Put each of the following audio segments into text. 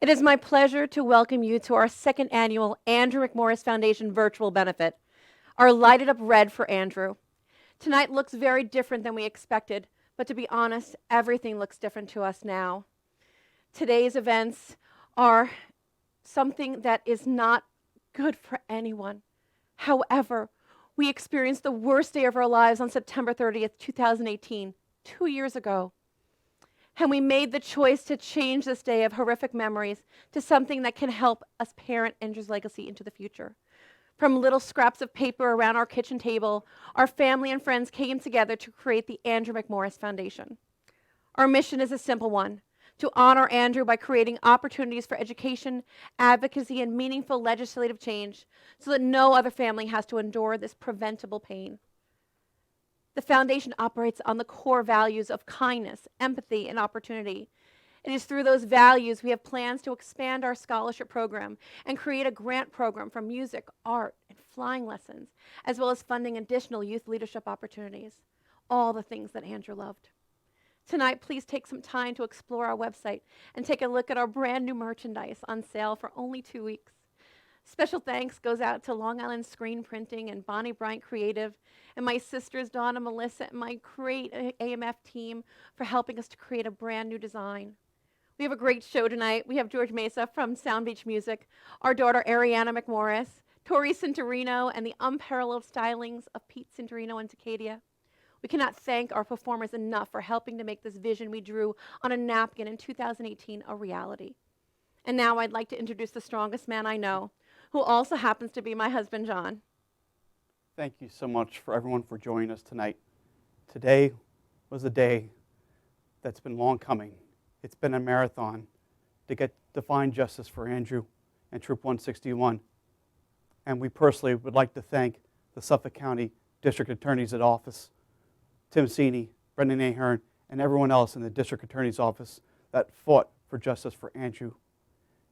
It is my pleasure to welcome you to our second annual Andrew McMorris Foundation virtual benefit, our Light It Up Red for Andrew. Tonight looks very different than we expected, but to be honest, everything looks different to us now. Today's events are something that is not good for anyone. However, we experienced the worst day of our lives on September 30th, 2018, 2 years ago. And we made the choice to change this day of horrific memories to something that can help us parent Andrew's legacy into the future. From little scraps of paper around our kitchen table, our family and friends came together to create the Andrew McMorris Foundation. Our mission is a simple one: to honor Andrew by creating opportunities for education, advocacy, and meaningful legislative change so that no other family has to endure this preventable pain. The foundation operates on the core values of kindness, empathy, and opportunity. It is through those values we have plans to expand our scholarship program and create a grant program for music, art, and flying lessons, as well as funding additional youth leadership opportunities. All the things that Andrew loved. Tonight, please take some time to explore our website and take a look at our brand new merchandise on sale for only 2 weeks. Special thanks goes out to Long Island Screen Printing and Bonnie Bryant Creative and my sisters Dawn and Melissa and my great AMF team for helping us to create a brand new design. We have a great show tonight. We have George Mesa from Sound Beach Music, our daughter Arianna McMorris, Tori Cinturino, and the unparalleled stylings of Pete Cinturino and Decadia. We cannot thank our performers enough for helping to make this vision we drew on a napkin in 2018 a reality. And now I'd like to introduce the strongest man I know, who also happens to be my husband, John. Thank you so much for everyone for joining us tonight. Today was a day that's been long coming. It's been a marathon to find justice for Andrew and Troop 161. And we personally would like to thank the Suffolk County District Attorney's Office, Tim Sini, Brendan Ahern, and everyone else in the District Attorney's Office that fought for justice for Andrew.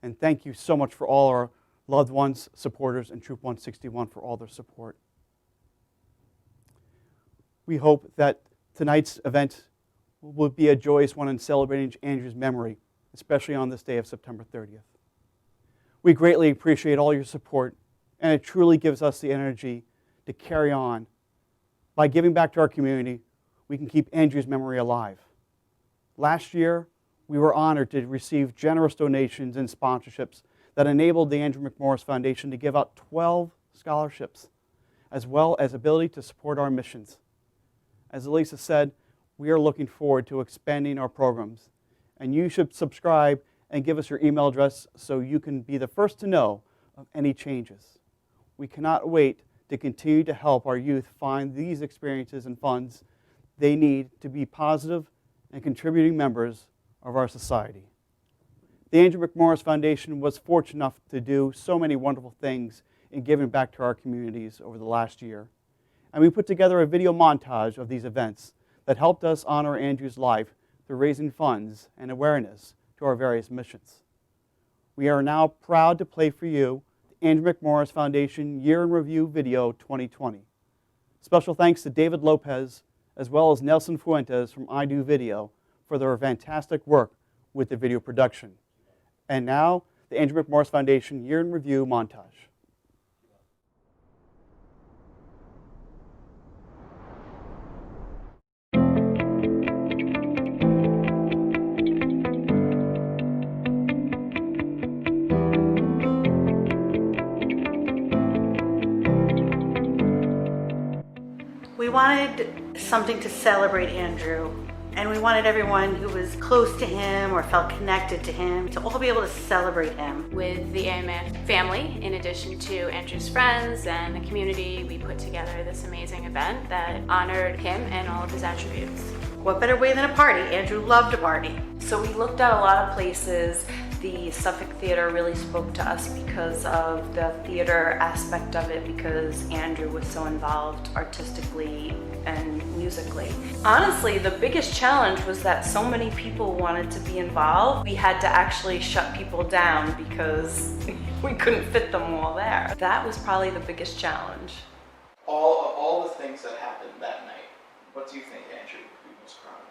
And thank you so much for all our loved ones, supporters, and Troop 161 for all their support. We hope that tonight's event will be a joyous one in celebrating Andrew's memory, especially on this day of September 30th. We greatly appreciate all your support, and it truly gives us the energy to carry on. By giving back to our community, we can keep Andrew's memory alive. Last year, we were honored to receive generous donations and sponsorships that enabled the Andrew McMorris Foundation to give out 12 scholarships, as well as ability to support our missions. As Elisa said, we are looking forward to expanding our programs, and you should subscribe and give us your email address so you can be the first to know of any changes. We cannot wait to continue to help our youth find these experiences and funds they need to be positive and contributing members of our society. The Andrew McMorris Foundation was fortunate enough to do so many wonderful things in giving back to our communities over the last year. And we put together a video montage of these events that helped us honor Andrew's life through raising funds and awareness to our various missions. We are now proud to play for you the Andrew McMorris Foundation Year in Review Video 2020. Special thanks to David Lopez, as well as Nelson Fuentes from I Do Video for their fantastic work with the video production. And now, the Andrew McMorris Foundation Year in Review montage. We wanted something to celebrate Andrew, and we wanted everyone who was close to him or felt connected to him to all be able to celebrate him. With the AMF family, in addition to Andrew's friends and the community, we put together this amazing event that honored him and all of his attributes. What better way than a party? Andrew loved a party. So we looked at a lot of places. The Suffolk Theater really spoke to us because of the theater aspect of it, because Andrew was so involved artistically and musically. Honestly, the biggest challenge was that so many people wanted to be involved. We had to actually shut people down because we couldn't fit them all there. That was probably the biggest challenge. All the things that happened that night, what do you think Andrew would be most proud of?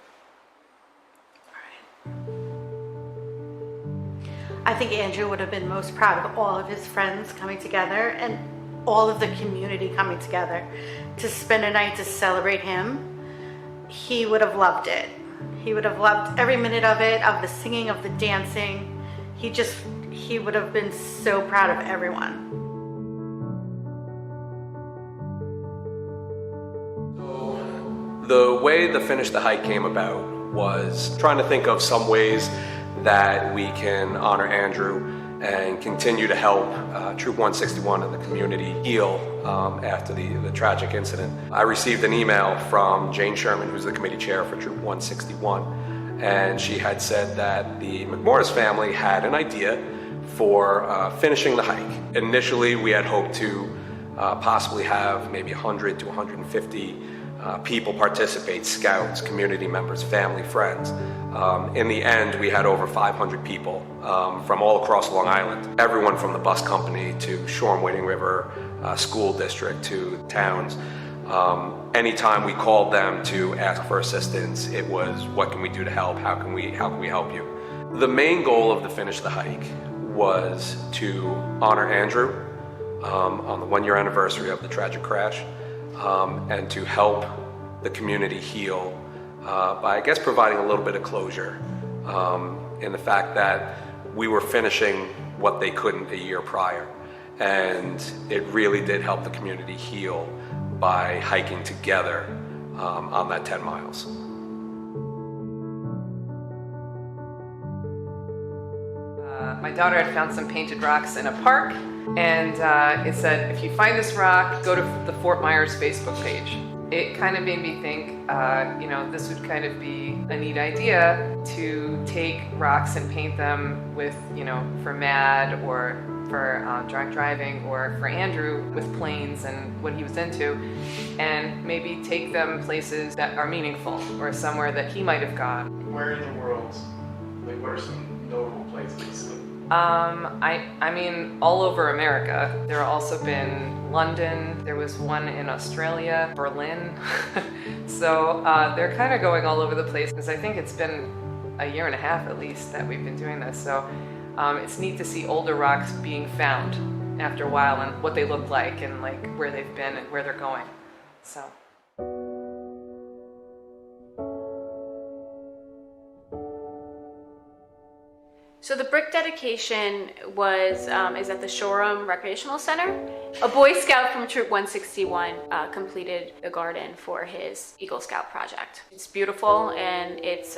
I think Andrew would have been most proud of all of his friends coming together and all of the community coming together to spend a night to celebrate him. He would have loved it. He would have loved every minute of it, of the singing, of the dancing. He would have been so proud of everyone. The way the Finish the Hike came about was trying to think of some ways that we can honor Andrew and continue to help Troop 161 and the community heal after the tragic incident. I received an email from Jane Sherman, who's the committee chair for Troop 161, and she had said that the McMorris family had an idea for finishing the hike. Initially, we had hoped to possibly have maybe 100 to 150 people participate, scouts, community members, family, friends. In the end, we had over 500 people from all across Long Island. Everyone from the bus company to Shoreham-Wading River School District to towns. Anytime we called them to ask for assistance, it was, what can we do to help? How can we help you? The main goal of the Finish the Hike was to honor Andrew on the 1-year anniversary of the tragic crash, and to help the community heal by, I guess, providing a little bit of closure in the fact that we were finishing what they couldn't a year prior. And it really did help the community heal by hiking together on that 10 miles. My daughter had found some painted rocks in a park, and it said, if you find this rock, go to the Fort Myers Facebook page. It kind of made me think, this would kind of be a neat idea to take rocks and paint them with, for MAD or for drunk driving, or for Andrew with planes and what he was into, and maybe take them places that are meaningful or somewhere that he might have gone. Where in the world, what are some notable places? I mean, all over America. There have also been London, there was one in Australia, Berlin. So they're kind of going all over the place, because I think it's been a year and a half at least that we've been doing this. So it's neat to see older rocks being found after a while, and what they look like, and like where they've been and where they're going. So. So the brick dedication was is at the Shoreham Recreational Center. A Boy Scout from Troop 161 completed a garden for his Eagle Scout project. It's beautiful, and it's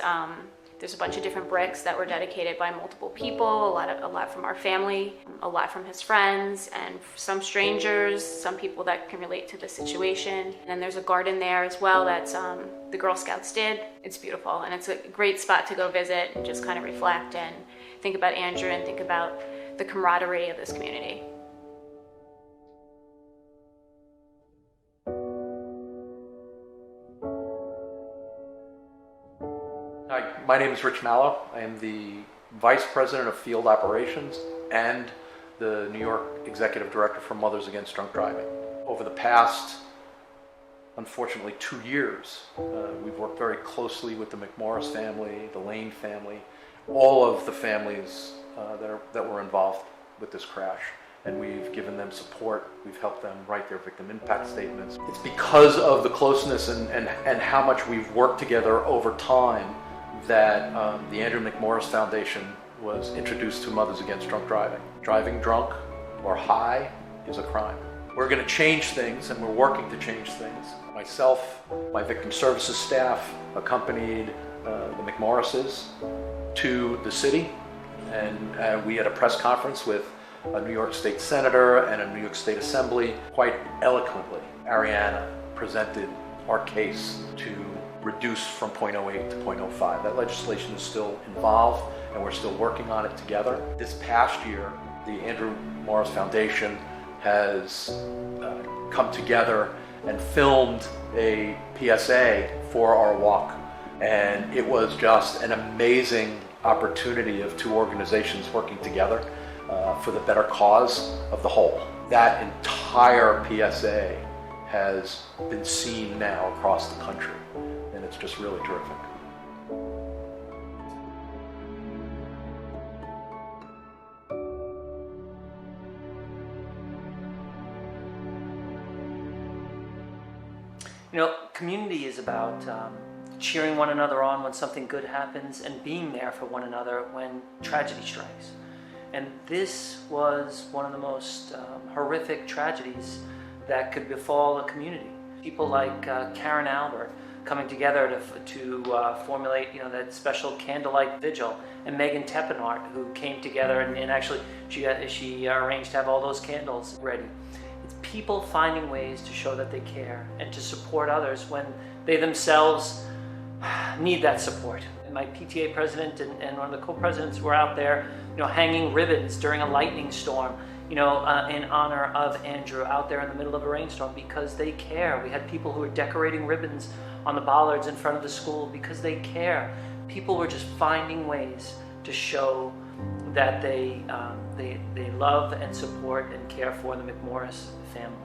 there's a bunch of different bricks that were dedicated by multiple people. A lot from our family, a lot from his friends, and some strangers, some people that can relate to the situation. And then there's a garden there as well that's the Girl Scouts did. It's beautiful, and it's a great spot to go visit and just kind of reflect and think about Andrew and think about the camaraderie of this community. Hi, my name is Rich Mallow. I am the Vice President of Field Operations and the New York Executive Director for Mothers Against Drunk Driving. Over the past, unfortunately, 2 years, we've worked very closely with the McMorris family, the Lane family, all of the families that were involved with this crash. And we've given them support. We've helped them write their victim impact statements. It's because of the closeness and how much we've worked together over time that the Andrew McMorris Foundation was introduced to Mothers Against Drunk Driving. Driving drunk or high is a crime. We're going to change things, and we're working to change things. Myself, my victim services staff accompanied the McMorrises to the city, and we had a press conference with a New York State Senator and a New York State Assembly. Quite eloquently, Arianna presented our case to reduce from 0.08 to 0.05. That legislation is still involved, and we're still working on it together. This past year, the Andrew McMorris Foundation has come together and filmed a PSA for our walk. And it was just an amazing opportunity of two organizations working together for the better cause of the whole. That entire PSA has been seen now across the country, and it's just really terrific. You know, community is about cheering one another on when something good happens and being there for one another when tragedy strikes. And this was one of the most horrific tragedies that could befall a community. People like Karen Albert coming together to formulate, you know, that special candlelight vigil, and Megan Teppenhart, who came together and actually she arranged to have all those candles ready. It's people finding ways to show that they care and to support others when they themselves need that support. And my PTA president and one of the co-presidents were out there, you know, hanging ribbons during a lightning storm, you know, in honor of Andrew out there in the middle of a rainstorm because they care. We had people who were decorating ribbons on the bollards in front of the school because they care. People were just finding ways to show that they love and support and care for the McMorris family.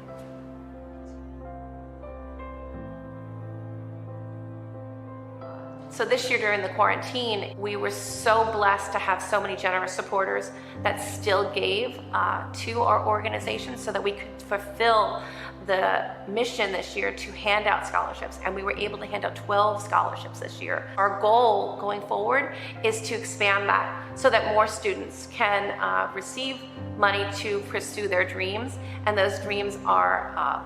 So this year during the quarantine, we were so blessed to have so many generous supporters that still gave to our organization so that we could fulfill the mission this year to hand out scholarships. And we were able to hand out 12 scholarships this year. Our goal going forward is to expand that so that more students can receive money to pursue their dreams. And those dreams are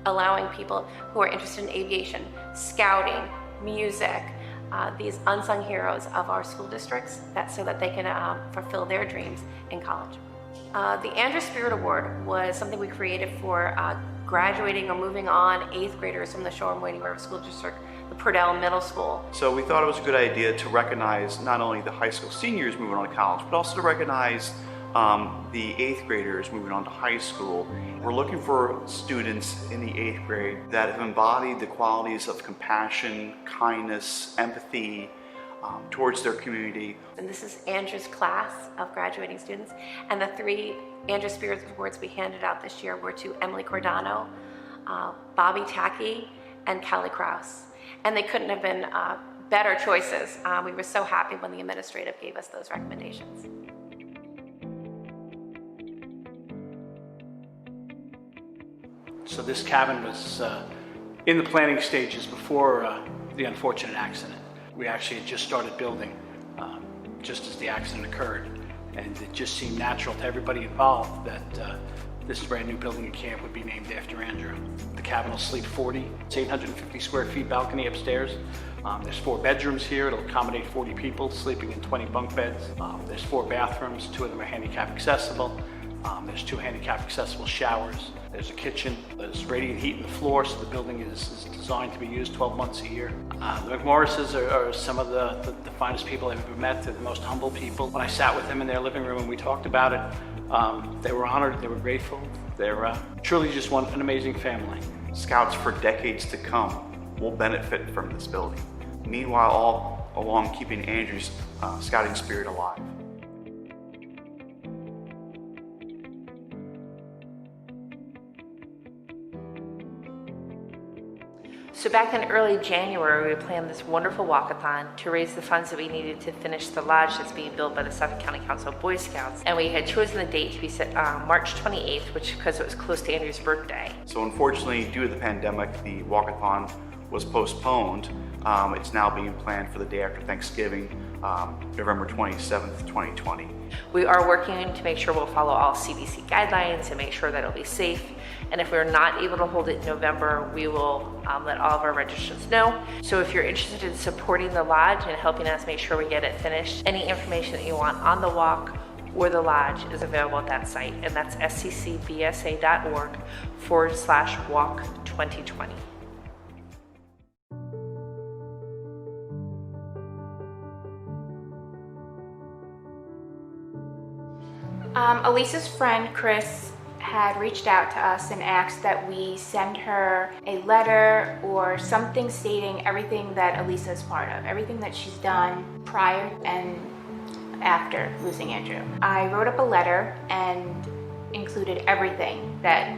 allowing people who are interested in aviation, scouting, music, these unsung heroes of our school districts, so that they can fulfill their dreams in college. The Andrew Spirit Award was something we created for graduating or moving on 8th graders from the Shoreham-Wading River School District, the Purdell Middle School. So we thought it was a good idea to recognize not only the high school seniors moving on to college, but also to recognize the 8th graders moving on to high school. We're looking for students in the 8th grade that have embodied the qualities of compassion, kindness, empathy towards their community. And this is Andrew's class of graduating students. And the 3 Andrew Spirit Awards we handed out this year were to Emily Cordano, Bobby Tacky, and Callie Krause. And they couldn't have been better choices. We were so happy when the administrative gave us those recommendations. So this cabin was in the planning stages before the unfortunate accident. We actually had just started building just as the accident occurred, and it just seemed natural to everybody involved that this brand new building and camp would be named after Andrew. The cabin will sleep 40. It's 850 square feet balcony upstairs. There's 4 bedrooms here. It'll accommodate 40 people sleeping in 20 bunk beds. There's 4 bathrooms. 2 of them are handicap accessible. There's 2 handicap accessible showers. There's a kitchen. There's radiant heat in the floor, so the building is designed to be used 12 months a year. The McMorrises are some of the finest people I've ever met. They're the most humble people. When I sat with them in their living room and we talked about it, they were honored, they were grateful. They're truly just an amazing family. Scouts for decades to come will benefit from this building. Meanwhile, all along keeping Andrew's scouting spirit alive. So back in early January, we planned this wonderful walkathon to raise the funds that we needed to finish the lodge that's being built by the Suffolk County Council of Boy Scouts. And we had chosen the date to be set March 28th, because it was close to Andrew's birthday. So unfortunately, due to the pandemic, the walkathon was postponed. It's now being planned for the day after Thanksgiving, November 27th, 2020. We are working to make sure we'll follow all CDC guidelines and make sure that it'll be safe. And if we're not able to hold it in November, we will let all of our registrants know. So if you're interested in supporting the lodge and helping us make sure we get it finished, any information that you want on the walk or the lodge is available at that site. And that's sccbsa.org/walk2020. Elisa's friend Chris had reached out to us and asked that we send her a letter or something stating everything that Elisa is part of, everything that she's done prior and after losing Andrew. I wrote up a letter and included everything that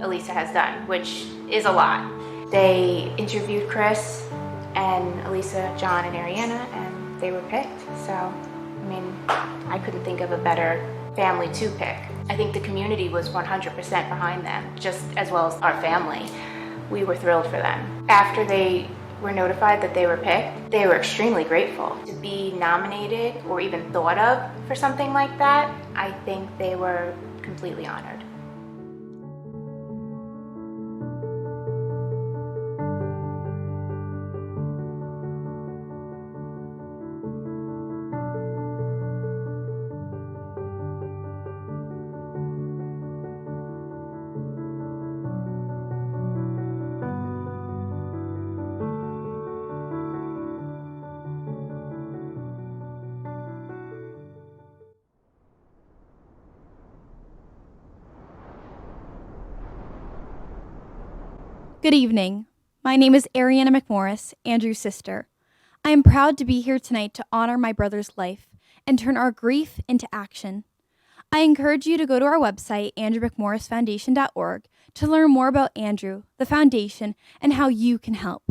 Elisa has done, which is a lot. They interviewed Chris and Elisa, John, and Arianna, and they were picked. So, I mean, I couldn't think of a better family to pick. I think the community was 100% behind them, just as well as our family. we were thrilled for them. After they were notified that they were picked, they were extremely grateful. To be nominated or even thought of for something like that, I think they were completely honored. Good evening. My name is Arianna McMorris, Andrew's sister. I am proud to be here tonight to honor my brother's life and turn our grief into action. I encourage you to go to our website, andrewmcmorrisfoundation.org, to learn more about Andrew, the foundation, and how you can help.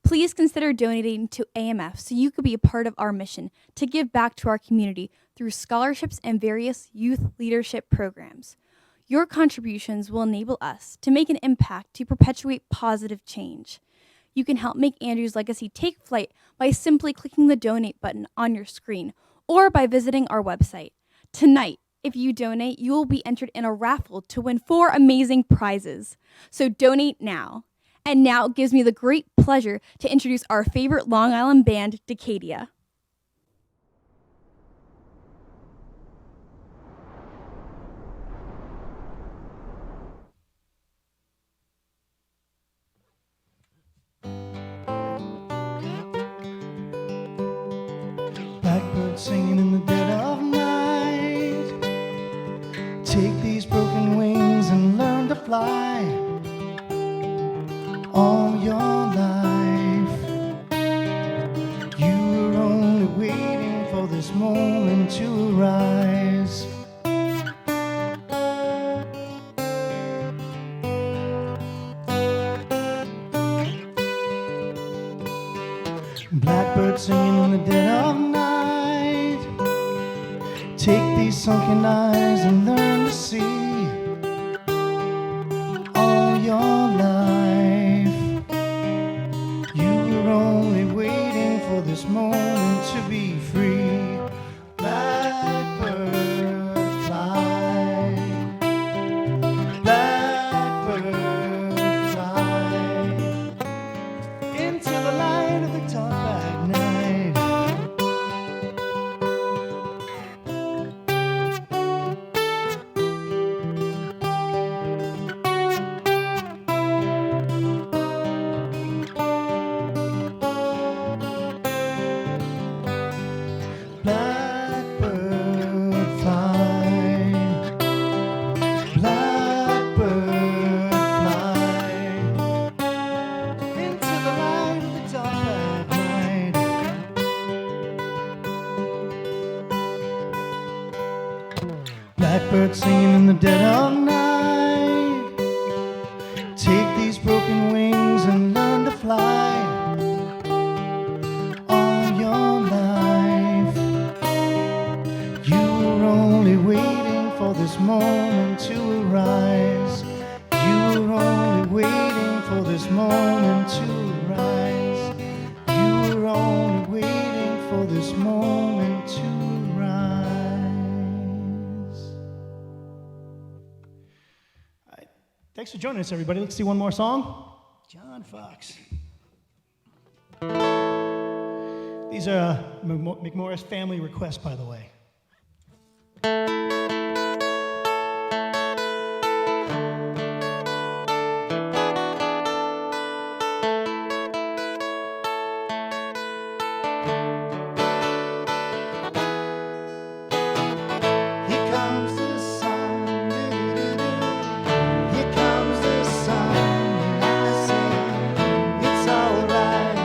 Please consider donating to AMF so you could be a part of our mission to give back to our community through scholarships and various youth leadership programs. Your contributions will enable us to make an impact to perpetuate positive change. You can help make Andrew's legacy take flight by simply clicking the donate button on your screen or by visiting our website. Tonight, if you donate, you will be entered in a raffle to win 4 amazing prizes. So donate now. And now it gives me the great pleasure to introduce our favorite Long Island band, Decadia. Blackbird singing in the dead of night. Take these broken wings and learn to fly. All your life you were only waiting for this moment to arise. Blackbird singing in the dead of night. Take these sunken eyes and learn to see. All your life you were only waiting for this moment to be free. Blackbird fly. Blackbird fly into the light of the dark black night. Blackbird fly. Blackbird fly into the light of the dark black night. Blackbird singing in the dead of night. Take these broken wings and learn to fly. All your life you were only waiting for this moment to arise. You were only waiting for this moment to arise. You were only waiting for this moment to rise. All right. Thanks for joining us, everybody. Let's see one more song. John Fox. These are McMorris family requests, by the way. Here comes the sun, here comes the sun, and I say it's alright.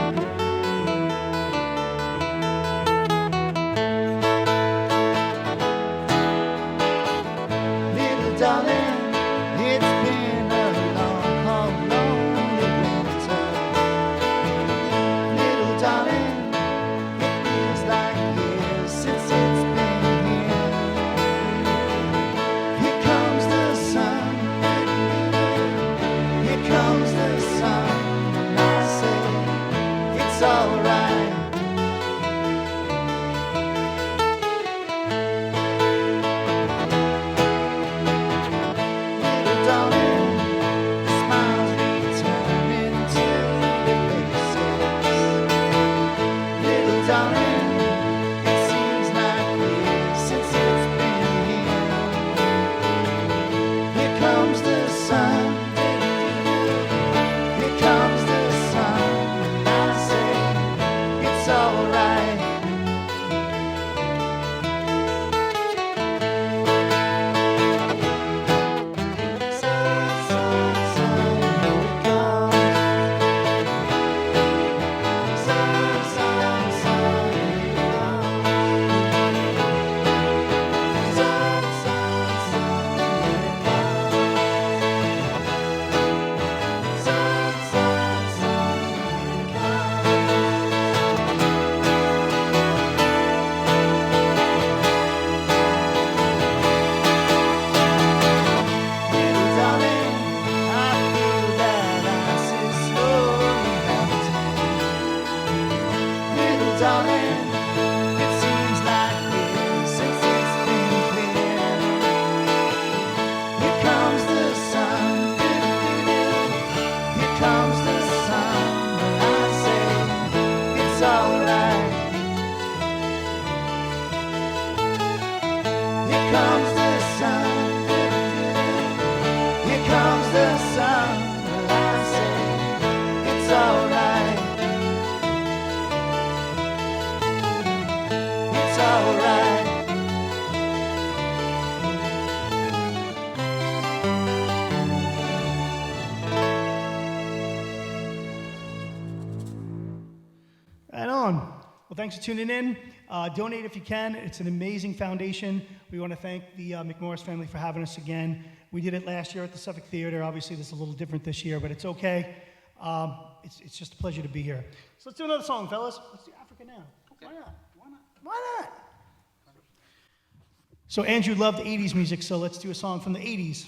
on. Well, thanks for tuning in. Donate if you can. It's an amazing foundation. We want to thank the McMorris family for having us again. We did it last year at the Suffolk Theater. Obviously, this is a little different this year, but it's okay. It's just a pleasure to be here. So let's do another song, fellas. Let's do Africa now. Okay. Why not? Why not? Why not? So Andrew loved 80s music, so let's do a song from the 80s.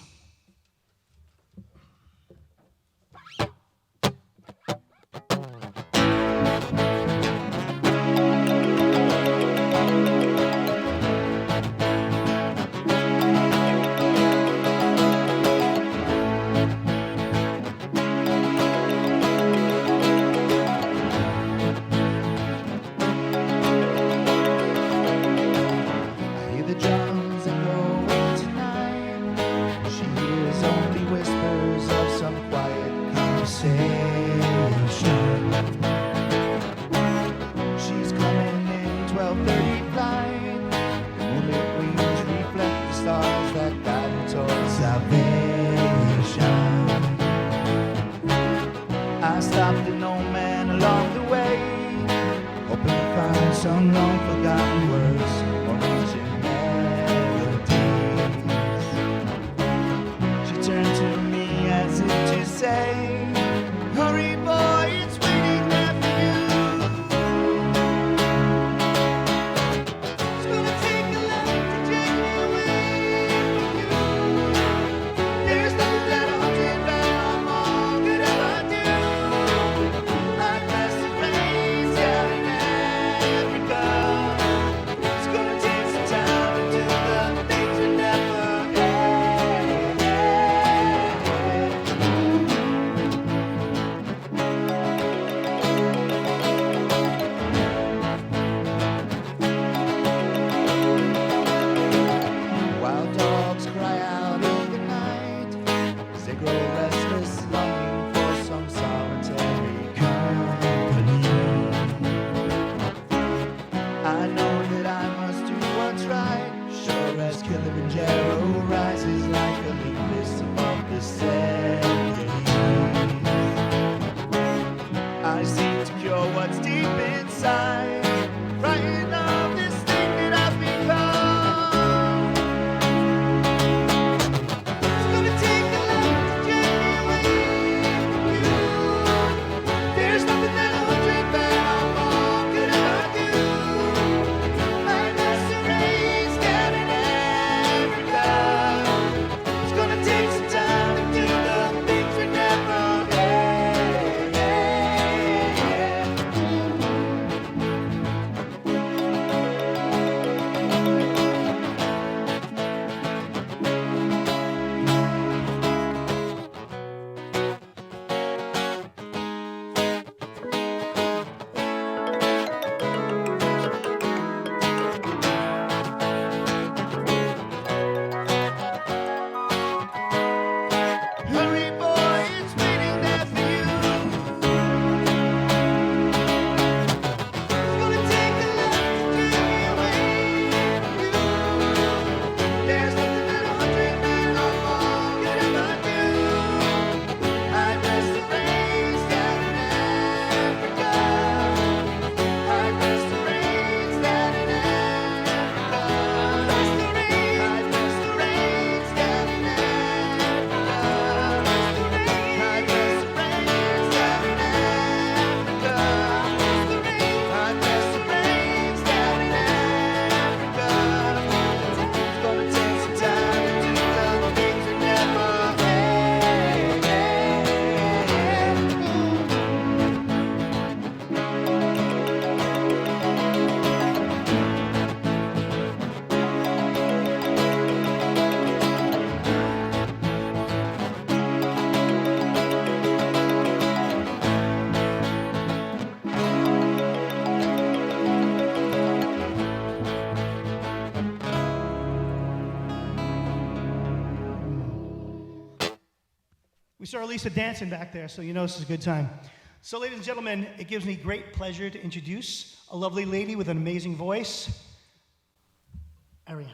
We saw Lisa dancing back there, so you know this is a good time. So, ladies and gentlemen, it gives me great pleasure to introduce a lovely lady with an amazing voice, Arianna.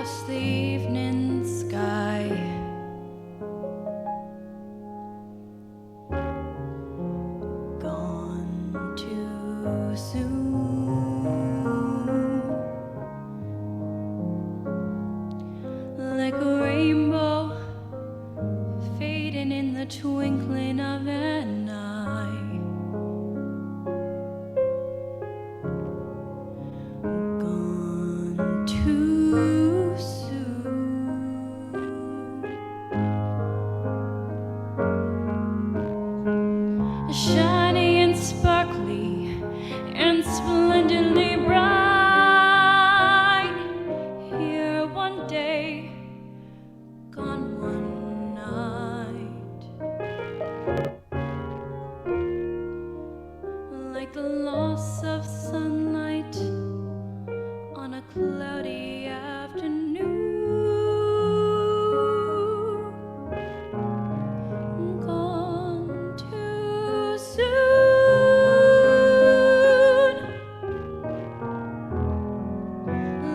across the evening sky. Gone too soon, like a rainbow fading in the twinkling of an eye. Gone too soon, shiny and sparkly and splendidly bright. Here one day, gone one night, like the loss of sunlight on a cloudy afternoon. Gone too soon,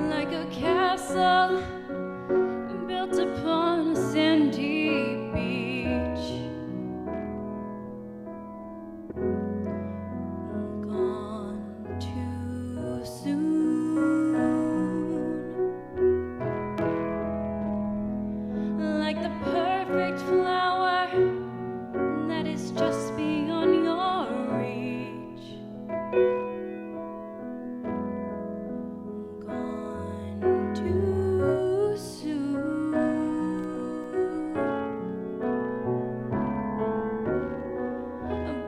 like a castle built upon a sandy beach. Gone too soon, like the perfect flower that is just beyond your reach. Gone too soon,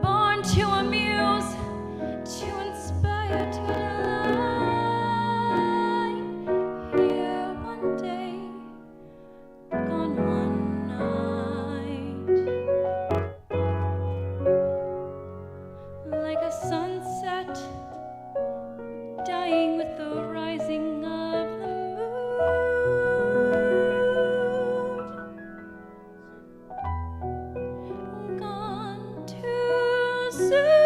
born to amuse, to inspire, to delight. Here one day, gone one night, like a sunset dying with the rising of the moon. Gone too soon.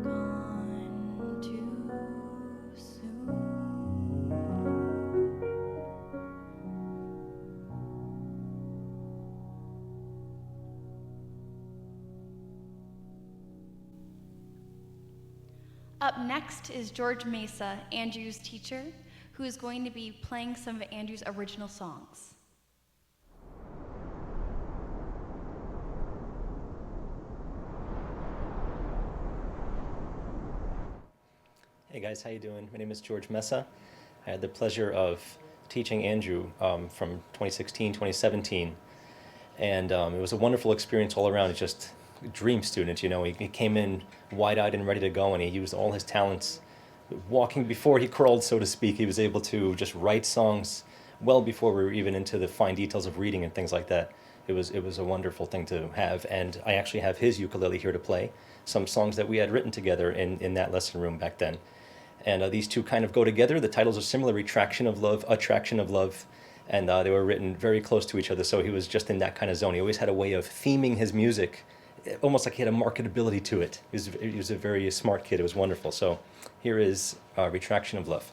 Gone too soon. Up next is George Mesa, Andrew's teacher, who is going to be playing some of Andrew's original songs. Hey guys, how you doing? My name is George Mesa. I had the pleasure of teaching Andrew from 2016, 2017, and it was a wonderful experience all around. He's just a dream student, you know. He came in wide-eyed and ready to go, and he used all his talents. Walking before he crawled, so to speak, he was able to just write songs well before we were even into the fine details of reading and things like that. It was a wonderful thing to have, and I actually have his ukulele here to play some songs that we had written together in that lesson room back then. And these two kind of go together. The titles are similar: Retraction of Love, Attraction of Love, and they were written very close to each other, so he was just in that kind of zone. He always had a way of theming his music, almost like he had a marketability to it. He was a very smart kid. It was wonderful. So here is Retraction of Love.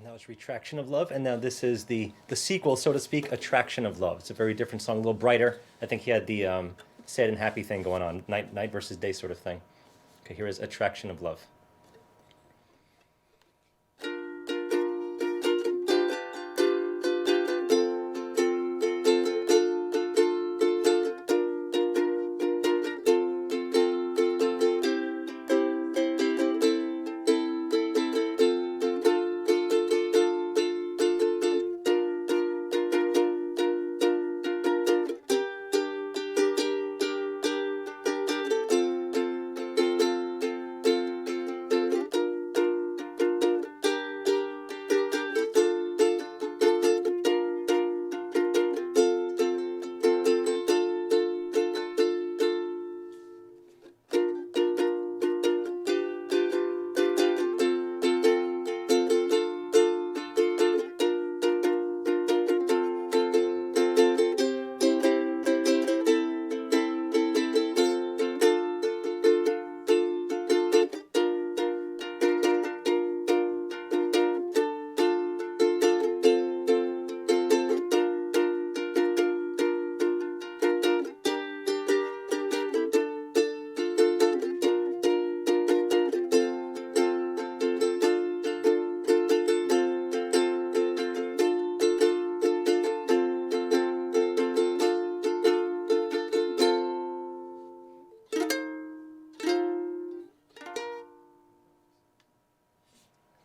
That was Retraction of Love, and now this is the sequel, so to speak, Attraction of Love. It's a very different song, a little brighter. I think he had the sad and happy thing going on, night versus day sort of thing. Okay, here is Attraction of Love.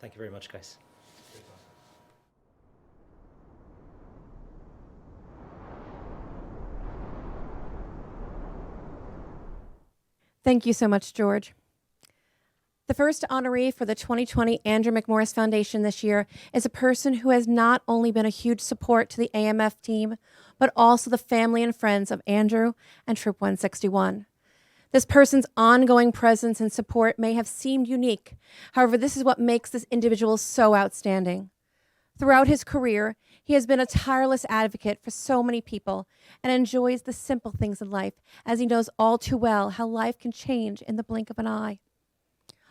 Thank you very much, guys. Thank you so much, George. The first honoree for the 2020 Andrew McMorris Foundation this year is a person who has not only been a huge support to the AMF team, but also the family and friends of Andrew and Troop 161. This person's ongoing presence and support may have seemed unique. However, this is what makes this individual so outstanding. Throughout his career, he has been a tireless advocate for so many people and enjoys the simple things in life, as he knows all too well how life can change in the blink of an eye.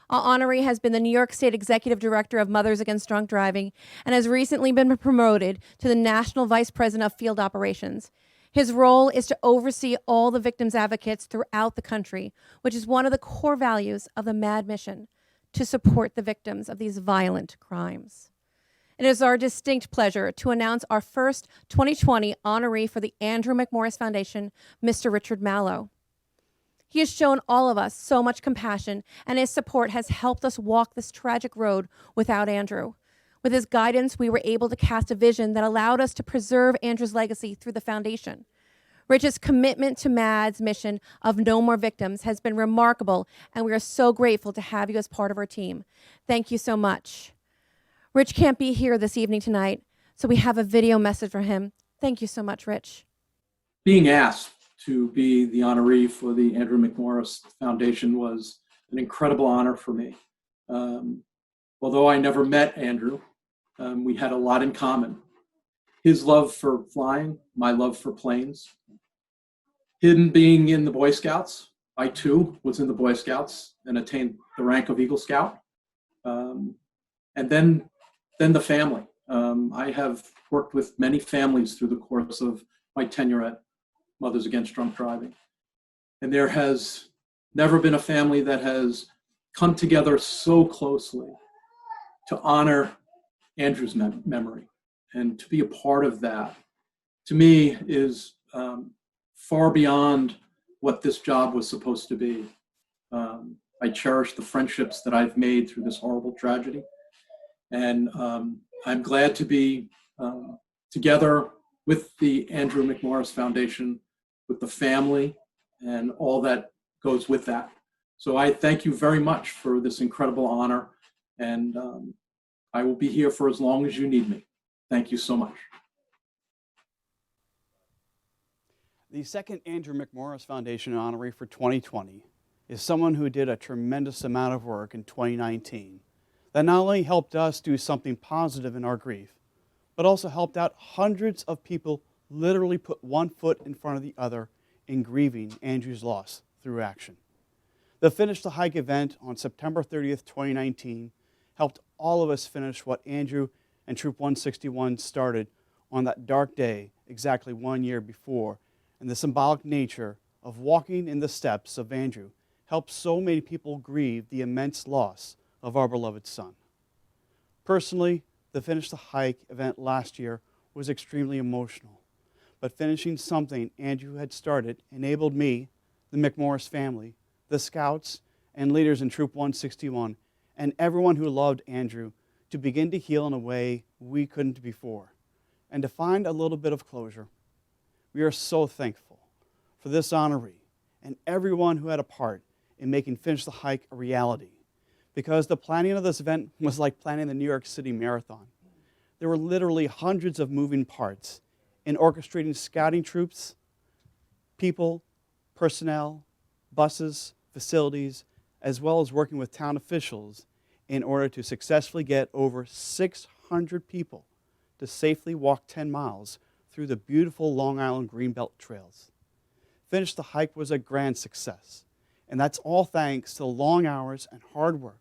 Our honoree has been the New York State Executive Director of Mothers Against Drunk Driving and has recently been promoted to the National Vice President of Field Operations. His role is to oversee all the victims' advocates throughout the country, which is one of the core values of the MAD mission, to support the victims of these violent crimes. It is our distinct pleasure to announce our first 2020 honoree for the Andrew McMorris Foundation, Mr. Richard Mallow. He has shown all of us so much compassion, and his support has helped us walk this tragic road without Andrew. With his guidance, we were able to cast a vision that allowed us to preserve Andrew's legacy through the foundation. Rich's commitment to MAD's mission of no more victims has been remarkable, and we are so grateful to have you as part of our team. Thank you so much. Rich can't be here this evening tonight, so we have a video message for him. Thank you so much, Rich. Being asked to be the honoree for the Andrew McMorris Foundation was an incredible honor for me. Although I never met Andrew, we had a lot in common. His love for flying, my love for planes. Him being in the Boy Scouts, I too was in the Boy Scouts and attained the rank of Eagle Scout. And then the family. I have worked with many families through the course of my tenure at Mothers Against Drunk Driving. And there has never been a family that has come together so closely to honor Andrew's memory. And to be a part of that, to me, is far beyond what this job was supposed to be. I cherish the friendships that I've made through this horrible tragedy. And I'm glad to be together with the Andrew McMorris Foundation, with the family, and all that goes with that. So I thank you very much for this incredible honor, and I will be here for as long as you need me. Thank you so much. The second Andrew McMorris Foundation honoree for 2020 is someone who did a tremendous amount of work in 2019 that not only helped us do something positive in our grief, but also helped out hundreds of people literally put one foot in front of the other in grieving Andrew's loss through action. The Finish the Hike event on September 30th, 2019 helped all of us finish what Andrew and Troop 161 started on that dark day exactly 1 year before, and the symbolic nature of walking in the steps of Andrew helped so many people grieve the immense loss of our beloved son. Personally, the Finish the Hike event last year was extremely emotional, but finishing something Andrew had started enabled me, the McMorris family, the scouts, and leaders in Troop 161, and everyone who loved Andrew to begin to heal in a way we couldn't before, and to find a little bit of closure. We are so thankful for this honoree and everyone who had a part in making Finish the Hike a reality, because the planning of this event was like planning the New York City Marathon. There were literally hundreds of moving parts in orchestrating scouting troops, people, personnel, buses, facilities, as well as working with town officials in order to successfully get over 600 people to safely walk 10 miles through the beautiful Long Island Greenbelt trails. Finish the Hike was a grand success, and that's all thanks to the long hours and hard work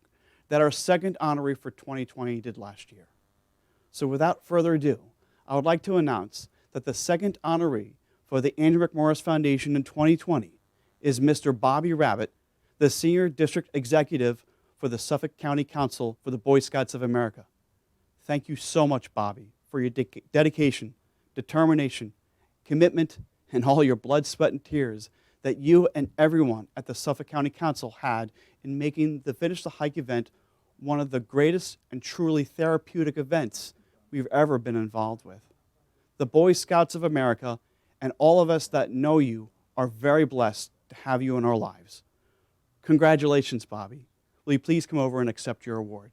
that our second honoree for 2020 did last year. So without further ado, I would like to announce that the second honoree for the Andrew McMorris Foundation in 2020 is Mr. Bobby Rabbit, the Senior District Executive for the Suffolk County Council for the Boy Scouts of America. Thank you so much, Bobby, for your dedication, determination, commitment, and all your blood, sweat, and tears that you and everyone at the Suffolk County Council had in making the Finish the Hike event one of the greatest and truly therapeutic events we've ever been involved with. The Boy Scouts of America and all of us that know you are very blessed to have you in our lives. Congratulations, Bobby. Will you please come over and accept your award?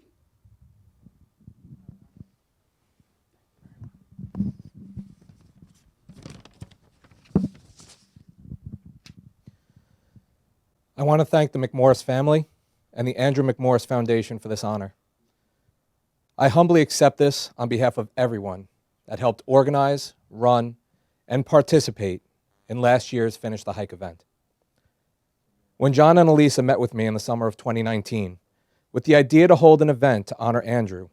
I want to thank the McMorris family and the Andrew McMorris Foundation for this honor. I humbly accept this on behalf of everyone that helped organize, run, and participate in last year's Finish the Hike event. When John and Elisa met with me in the summer of 2019 with the idea to hold an event to honor Andrew,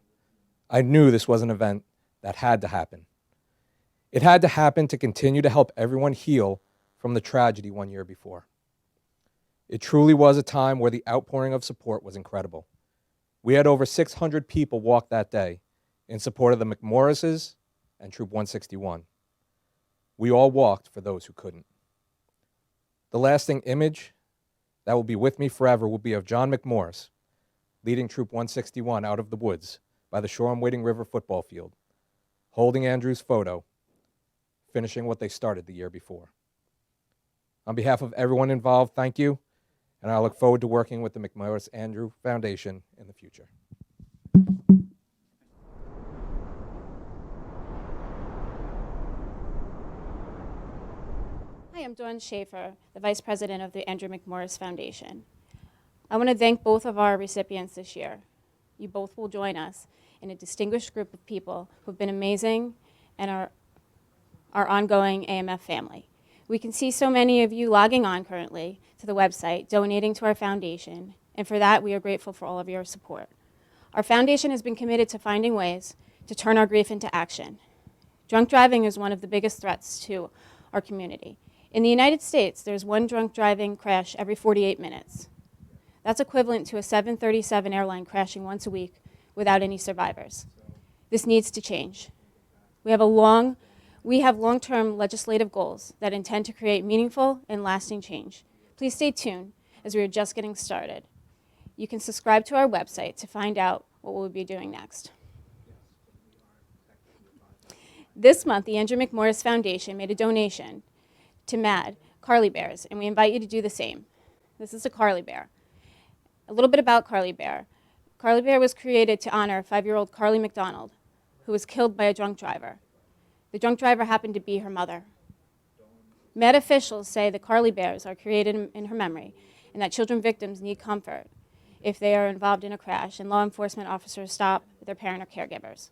I knew this was an event that had to happen. It had to happen to continue to help everyone heal from the tragedy 1 year before. It truly was a time where the outpouring of support was incredible. We had over 600 people walk that day in support of the McMorrises and Troop 161. We all walked for those who couldn't. The lasting image that will be with me forever will be of John McMorris leading Troop 161 out of the woods by the Shoreham-Wading River football field, holding Andrew's photo, finishing what they started the year before. On behalf of everyone involved, thank you, and I look forward to working with the McMorris Andrew Foundation in the future. Hi, I'm Dawn Schaefer, the Vice President of the Andrew McMorris Foundation. I want to thank both of our recipients this year. You both will join us in a distinguished group of people who have been amazing and are our ongoing AMF family. We can see so many of you logging on currently to the website, donating to our foundation, and for that we are grateful for all of your support. Our foundation has been committed to finding ways to turn our grief into action. Drunk driving is one of the biggest threats to our community. In the United States, there's one drunk driving crash every 48 minutes. That's equivalent to a 737 airline crashing once a week without any survivors. This needs to change. We have long-term legislative goals that intend to create meaningful and lasting change. Please stay tuned, as we are just getting started. You can subscribe to our website to find out what we'll be doing next. This month, the Andrew McMorris Foundation made a donation to MAD, Carly Bears, and we invite you to do the same. This is a Carly Bear. A little bit about Carly Bear. Carly Bear was created to honor 5-year-old Carly McDonald, who was killed by a drunk driver. The drunk driver happened to be her mother. Med officials say the Carly Bears are created in her memory and that children victims need comfort if they are involved in a crash and law enforcement officers stop their parent or caregivers.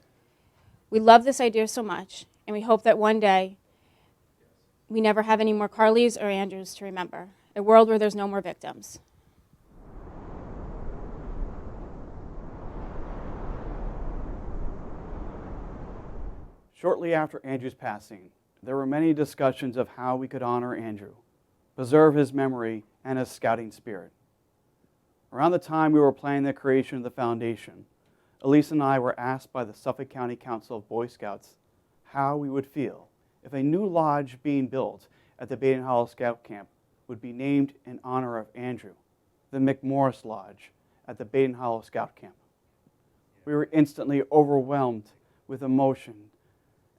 We love this idea so much, and we hope that one day we never have any more Carlys or Andrews to remember, a world where there's no more victims. Shortly after Andrew's passing, there were many discussions of how we could honor Andrew, preserve his memory and his scouting spirit. Around the time we were planning the creation of the foundation, Elise and I were asked by the Suffolk County Council of Boy Scouts how we would feel if a new lodge being built at the Baden Hollow Scout Camp would be named in honor of Andrew, the McMorris Lodge at the Baden Hollow Scout Camp. We were instantly overwhelmed with emotion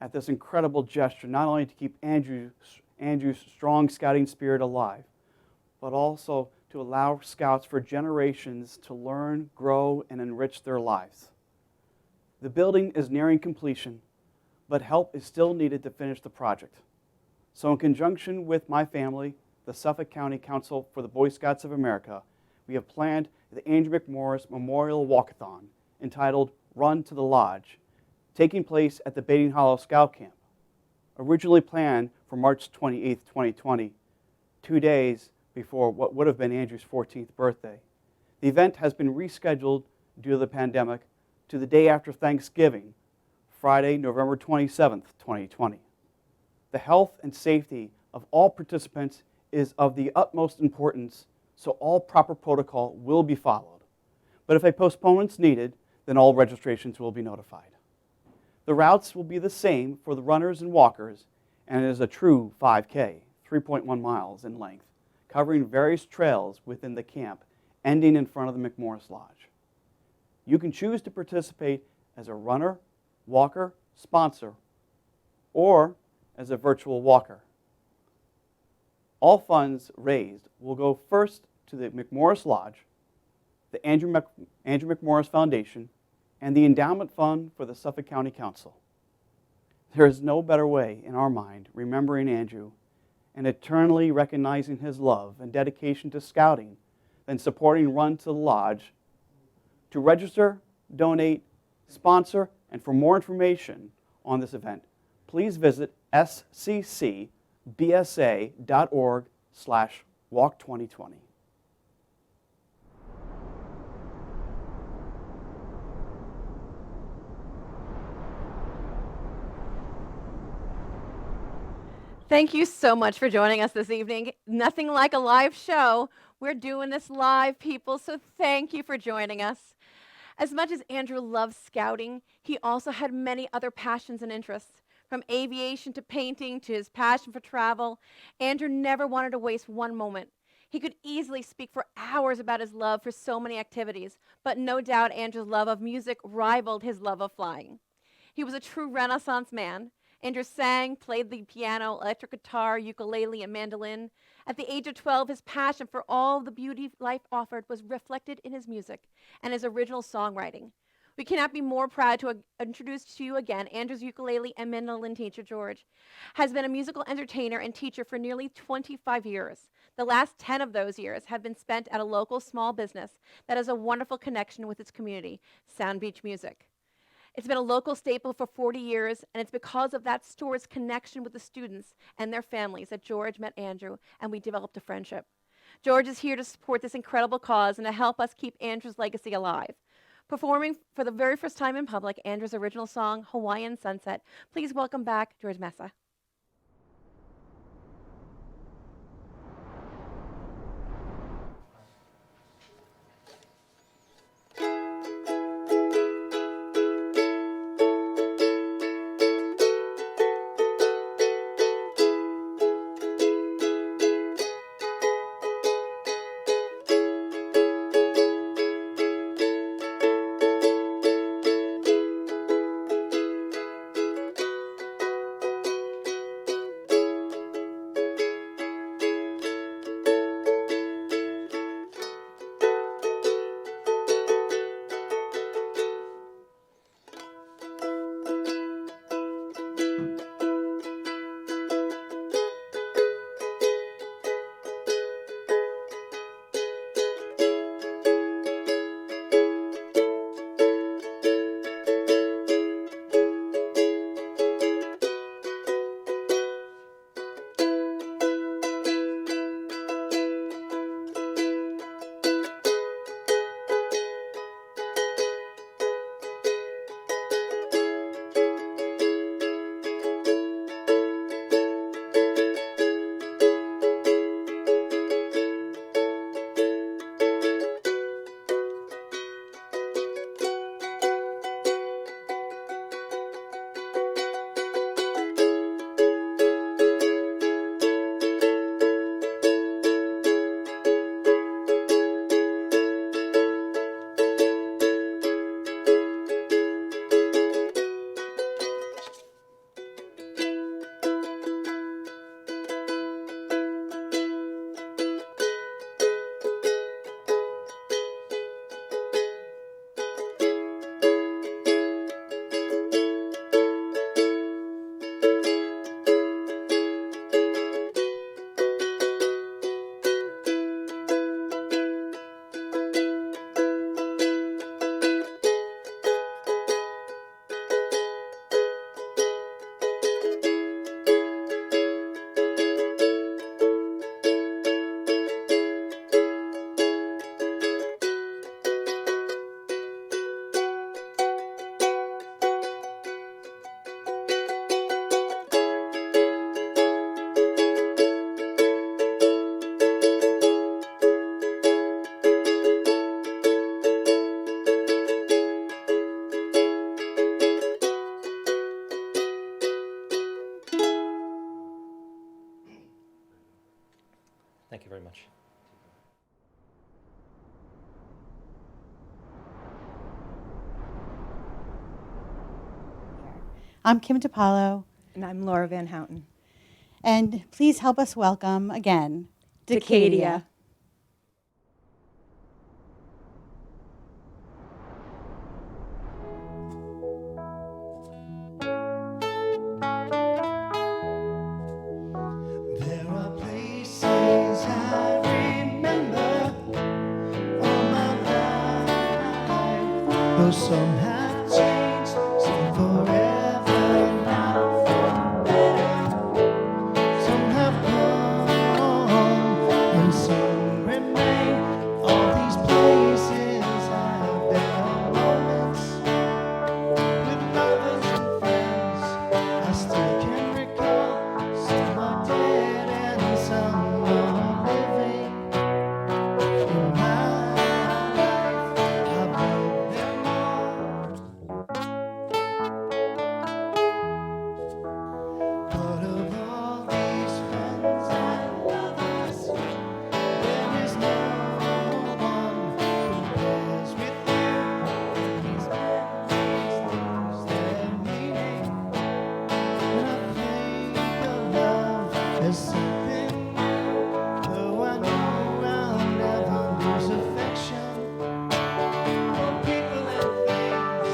at this incredible gesture, not only to keep Andrew's strong scouting spirit alive, but also to allow scouts for generations to learn, grow, and enrich their lives. The building is nearing completion, but help is still needed to finish the project. So in conjunction with my family, the Suffolk County Council for the Boy Scouts of America, we have planned the Andrew McMorris Memorial Walkathon entitled Run to the Lodge, taking place at the Baden Hollow Scout Camp. Originally planned for March 28, 2020, 2 days before what would have been Andrew's 14th birthday. The event has been rescheduled due to the pandemic to the day after Thanksgiving, Friday, November 27th, 2020. The health and safety of all participants is of the utmost importance, so all proper protocol will be followed. But if a postponement is needed, then all registrations will be notified. The routes will be the same for the runners and walkers, and it is a true 5K, 3.1 miles in length, covering various trails within the camp, ending in front of the McMorris Lodge. You can choose to participate as a runner, walker, sponsor, or as a virtual walker. All funds raised will go first to the McMorris Lodge, the Andrew McMorris Foundation, and the Endowment Fund for the Suffolk County Council. There is no better way, in our mind, remembering Andrew and eternally recognizing his love and dedication to scouting than supporting Run to the Lodge. To register, donate, sponsor, and for more information on this event, please visit sccbsa.org/walk2020. Thank you so much for joining us this evening. Nothing like a live show. We're doing this live, people, so thank you for joining us. As much as Andrew loves scouting, he also had many other passions and interests. From aviation to painting to his passion for travel, Andrew never wanted to waste one moment. He could easily speak for hours about his love for so many activities, but no doubt Andrew's love of music rivaled his love of flying. He was a true Renaissance man. Andrew sang, played the piano, electric guitar, ukulele, and mandolin. At the age of 12, his passion for all the beauty life offered was reflected in his music and his original songwriting. We cannot be more proud to introduce to you again Andrew's ukulele and mandolin teacher, George. Has been a musical entertainer and teacher for nearly 25 years. The last 10 of those years have been spent at a local small business that has a wonderful connection with its community, Sound Beach Music. It's been a local staple for 40 years, and it's because of that store's connection with the students and their families that George met Andrew, and we developed a friendship. George is here to support this incredible cause and to help us keep Andrew's legacy alive. Performing for the very first time in public, Andrew's original song, Hawaiian Sunset. Please welcome back George Mesa. you very much. I'm Kim DePaulo. And I'm Laura Van Houten. And please help us welcome again Decadia. There are places I remember all my life, though some have changed, some forever, not for better. Some have gone and some remain. All these places have their moments with lovers and friends. I still can recall. Some are dead and some are living. In my life, I've loved them all. But of all these friends and lovers, there is no one compares with you. These memories lose their meaning. When I think of love as something new, though I know I'll never lose affection for people and things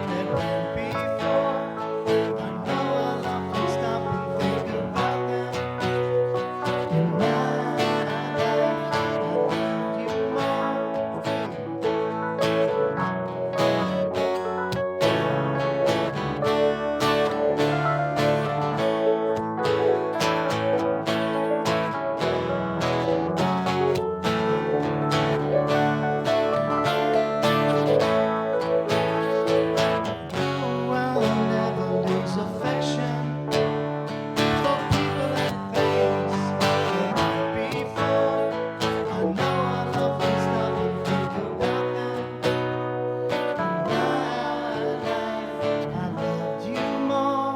that went before. I know I'll often stop and think about them. In my life, I love you more. I'll never lose affection for people and things that went before. I know I'll often stop and think about them. In my life, I loved you more.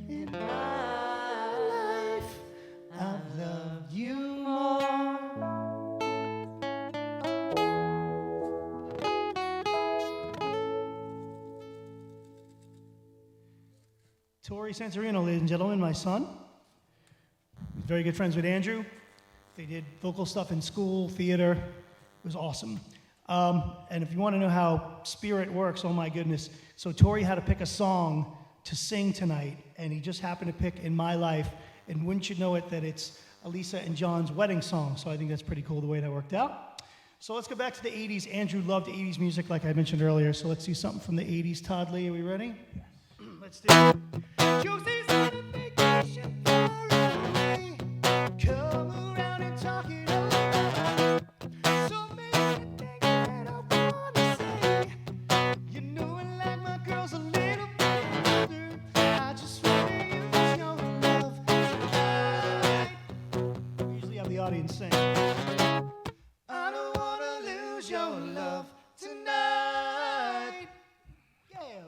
In my life, I've loved you more. Tori Santorino, ladies and gentlemen, my son. He's very good friends with Andrew. They did vocal stuff in school, theater. It was awesome. And if you want to know how spirit works, oh my goodness. So Tori had to pick a song to sing tonight, and he just happened to pick In My Life. And wouldn't you know it that it's Elisa and John's wedding song. So I think that's pretty cool the way that worked out. So let's go back to the 80s. Andrew loved 80s music like I mentioned earlier. So let's do something from the 80s. Todd Lee, are we ready? Let's do it. Josie's on a vacation far away. Come around and talk it over. So many things that I wanna say. You know I like my girls a little bit older. I just wanna use your love tonight. We usually have the audience sing. I don't wanna lose your love tonight. Yeah.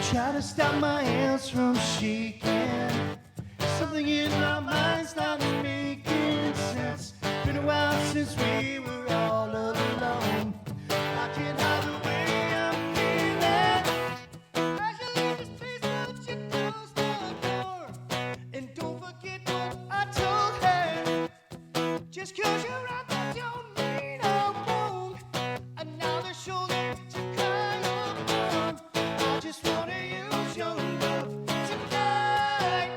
Try to stop my hands from shaking. Something in my mind's not making sense. Been a while since we were all alone. I can't hide the way I'm feeling. As you leave this place, won't you close the door? And don't forget what I told her. Just 'cause you're right, that don't mean I'm wrong. Another shoulder to cry on. I just wanna use your love tonight.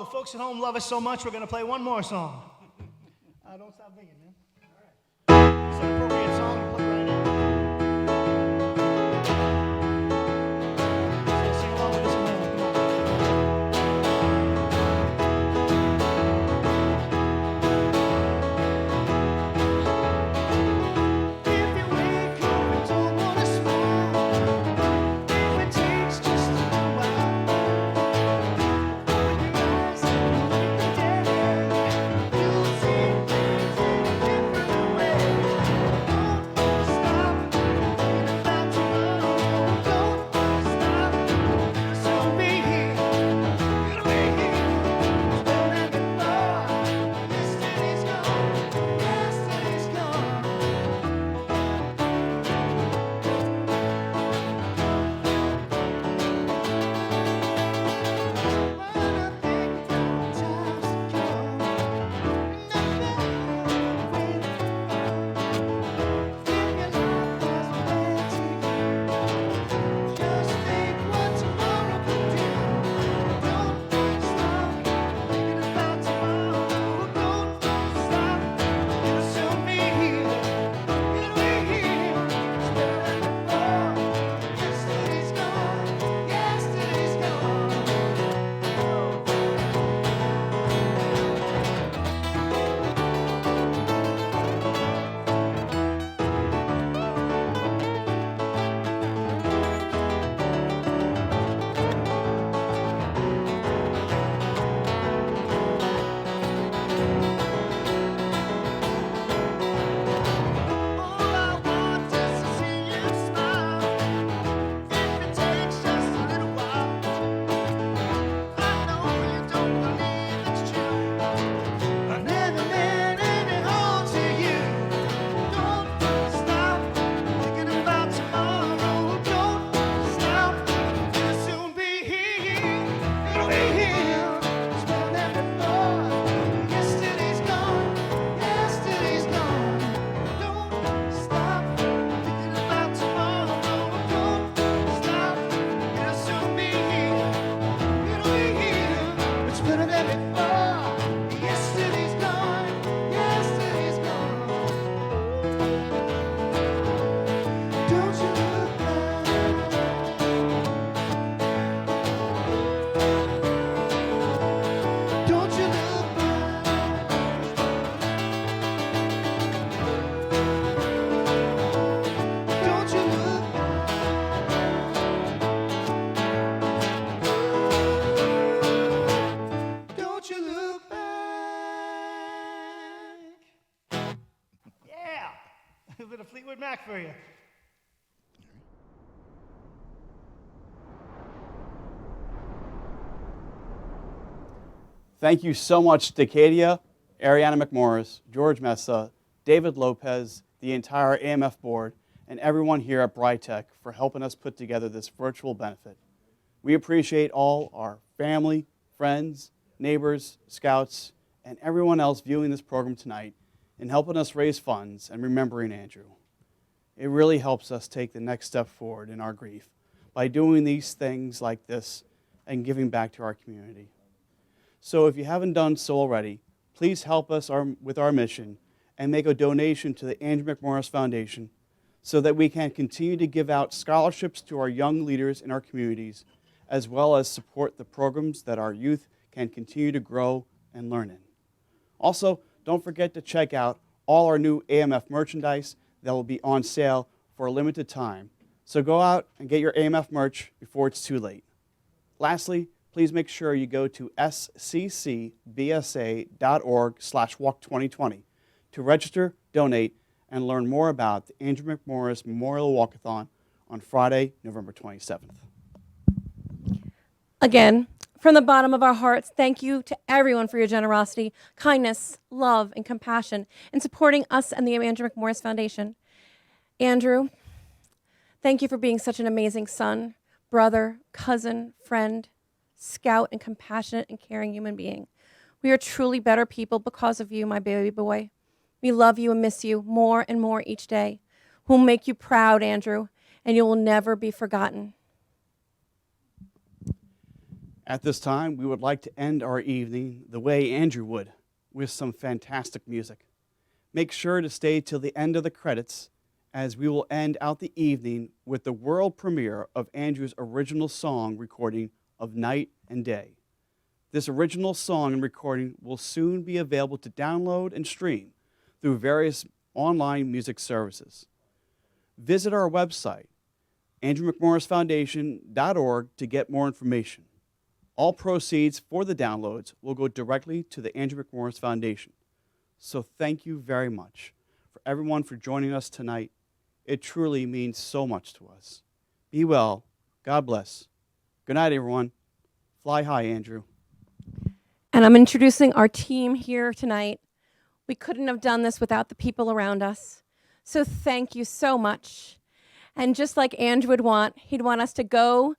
the folks at home love us so much, we're going to play one more song. Don't stop thinking, man. All right. It's an appropriate song to play right now. So sing along with us at home. Come on. If you wake up and don't want to smile, if it takes just a little while, open your eyes and look at the day. You'll see things in a different way. Don't stop thinking about tomorrow. Don't stop. It'll soon be here. It'll be here. It's better than before. Yesterday's gone. Yesterday's gone. A bit of Fleetwood Mac for you. Thank you so much, Decadia, Arianna McMorris, George Mesa, David Lopez, the entire AMF board, and everyone here at BRI-TECH for helping us put together this virtual benefit. We appreciate all our family, friends, neighbors, scouts, and everyone else viewing this program tonight in helping us raise funds and remembering Andrew. It really helps us take the next step forward in our grief by doing these things like this and giving back to our community. So if you haven't done so already, please help us with our mission and make a donation to the Andrew McMorris Foundation so that we can continue to give out scholarships to our young leaders in our communities, as well as support the programs that our youth can continue to grow and learn in. Also, don't forget to check out all our new AMF merchandise that will be on sale for a limited time. So go out and get your AMF merch before it's too late. Lastly, please make sure you go to sccbsa.org/walk2020 to register, donate, and learn more about the Andrew McMorris Memorial Walkathon on Friday, November 27th. Again, from the bottom of our hearts, thank you to everyone for your generosity, kindness, love, and compassion in supporting us and the Andrew McMorris Foundation. Andrew, thank you for being such an amazing son, brother, cousin, friend, scout, and compassionate and caring human being. We are truly better people because of you, my baby boy. We love you and miss you more and more each day. We'll make you proud, Andrew, and you will never be forgotten. At this time, we would like to end our evening the way Andrew would, with some fantastic music. Make sure to stay till the end of the credits, as we will end out the evening with the world premiere of Andrew's original song recording of Night and Day. This original song and recording will soon be available to download and stream through various online music services. Visit our website, andrewmcmorrisfoundation.org, to get more information. All proceeds for the downloads will go directly to the Andrew McMorris Foundation. So thank you very much for everyone for joining us tonight. It truly means so much to us. Be well. God bless. Good night, everyone. Fly high, Andrew. And I'm introducing our team here tonight. We couldn't have done this without the people around us. So thank you so much. And just like Andrew would want, he'd want us to go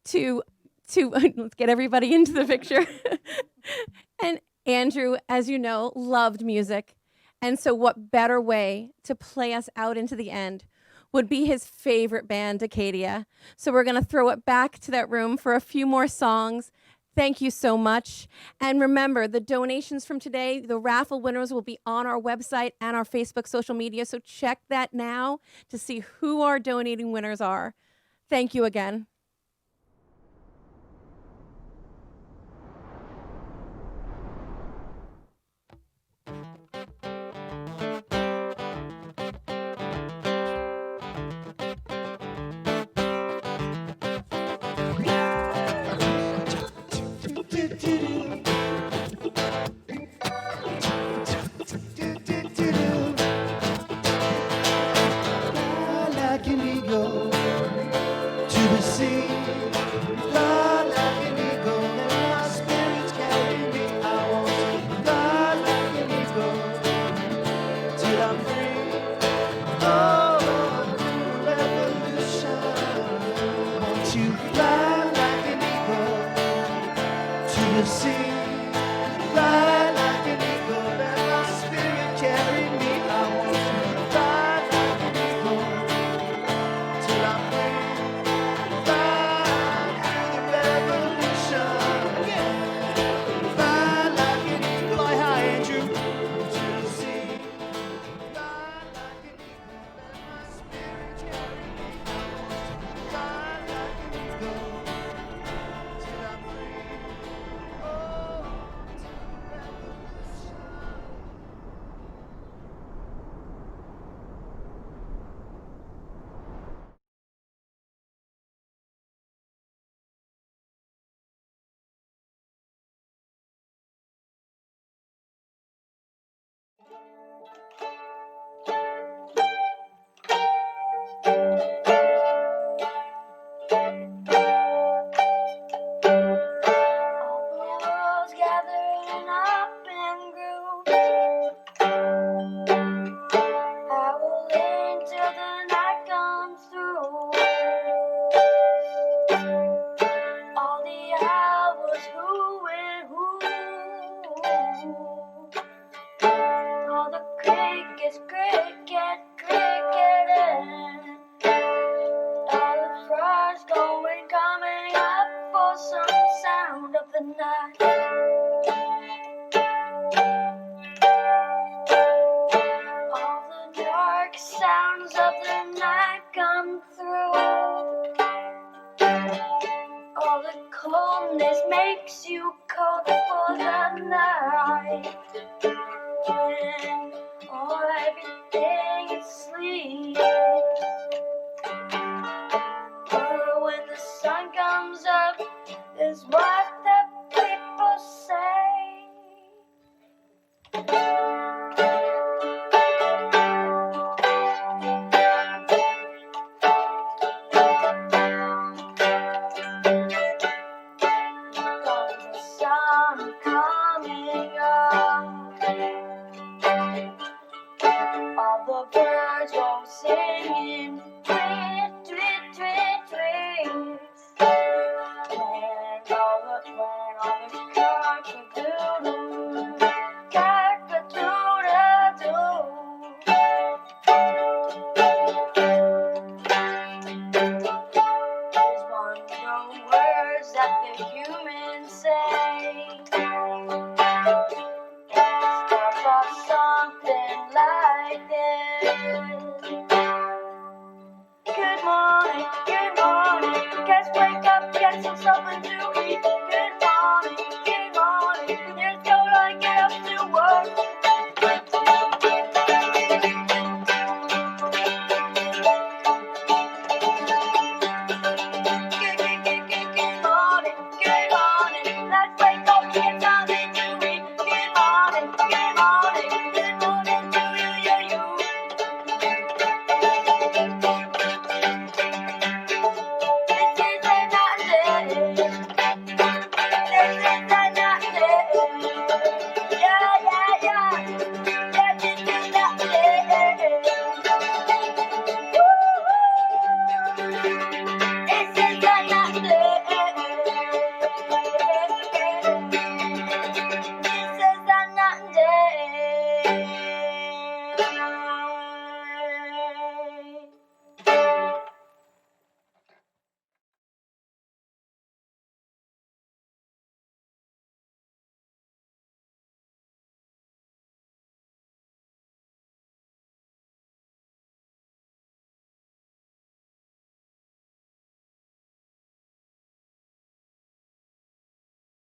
to let's get everybody into the picture. And Andrew, as you know, loved music. And so what better way to play us out into the end would be his favorite band, Decadia. So we're going to throw it back to that room for a few more songs. Thank you so much. And remember, the donations from today, the raffle winners will be on our website and our Facebook social media. So check that now to see who our donating winners are. Thank you again. Like an eagle to the sea, fly like an eagle, and my spirits carry me. I want to fly like an eagle till I'm free. Oh, revolution. I want to fly like an eagle to the sea, fly like an eagle, and my spirit carry me. I want to fly like an eagle till I'm free. Fly through the revolution. Yeah. Fly like an eagle. Fly high, Andrew. To the sea. Fly like an eagle. Let my spirit carry me. I want to fly like an eagle till I'm free. Oh, to the revolution. Wolves gathering up in groups, howling till the night comes through. All the hours, who and who? All the crickets, cricketing. All the frogs going, coming up for some sound of the night.